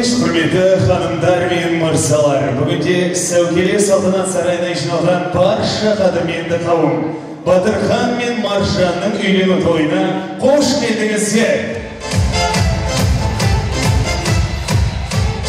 құрметті ханымдар мен мырзалар, бүгінде Сәукеле салтанат сарайына жиналған барша қадірменді қауым, Батырхан мен Маржанның үйлену тойына қош келдіңіздер.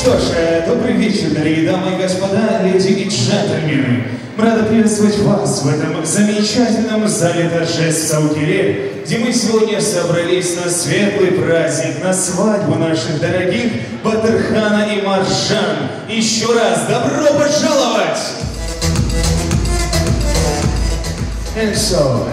Что ж, добрый вечер, дорогие дамы и господа, леди и джентльмены. Мы рады приветствовать вас в этом замечательном зале торжеств в Саукеле, где мы сегодня собрались на светлый праздник, на свадьбу наших дорогих Батырхана и Маржан. Еще раз добро пожаловать! And so,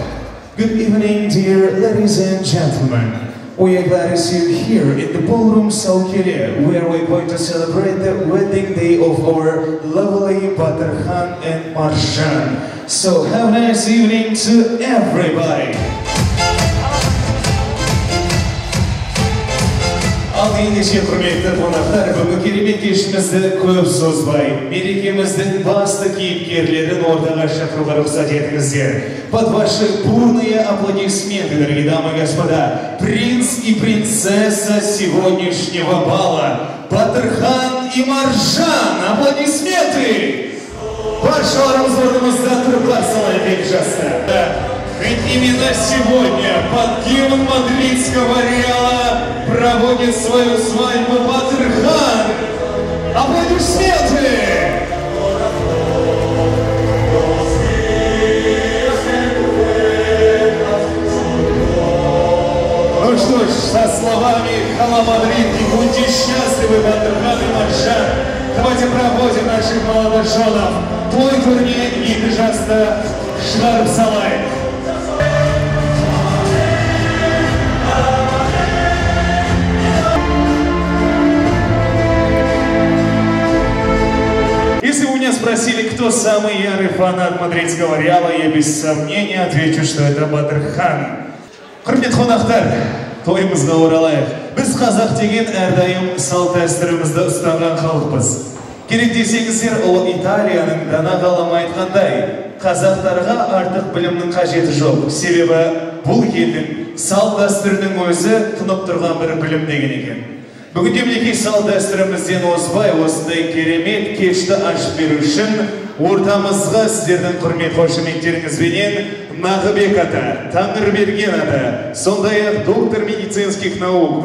good evening, dear ladies and gentlemen. We are glad to see you here in the ballroom Saukele, where we're going to celebrate the wedding day of our lovely Batırhan and Marjan. So have a nice evening to everybody. Ал ендеше құрметті қонақтар, бүгінгі керемет кешімізді көп созбай, мерекеміздің басты кейіпкерлерін ортаға шақыруға рұқсат етіңіздер. Под ваши бурные аплодисменты, дорогие дамы и господа, принц и принцесса сегодняшнего бала Батырхан и Маржан. Аплодисменты! Баршаларымыз орнымызда тұрып қарсы алайық жасты. Ведь именно сегодня под гимн мадридского Реала проводит свою свадьбу Батырхан. Аплодисменты! Ну что ж, со словами «Хала Мадрид» и «Будьте счастливы, Батырхан и Маржан», давайте проводим наших молодоженов. Той турнир и пожалуйста, шығарып салайық. Если вы меня спросили, кто самый ярый фанат мадридского Реала, я без сомнения отвечу, что это Батырхан. Құрметті қонақтар, тойымызға оралайық. Біз қазақ деген әрдайым салт дәстүрімізді ұстанған халықпыз. Керек десеңіздер, ол Италияның дана ғалымы айтқандай, қазақтарға артық білімнің қажеті жоқ. Себебі бұл елдің салт дәстүрінің өзі тұнып тұрған бір білім деген екен. Бүгінде мінекей салт дәстүрімізден озбай, осындай керемет кешті ашып беру үшін ортамызға сіздердің құрмет қошеметтеріңізбенен Нағыбек ата, Таңырберген ата, сондай-ақ доктор медицинских наук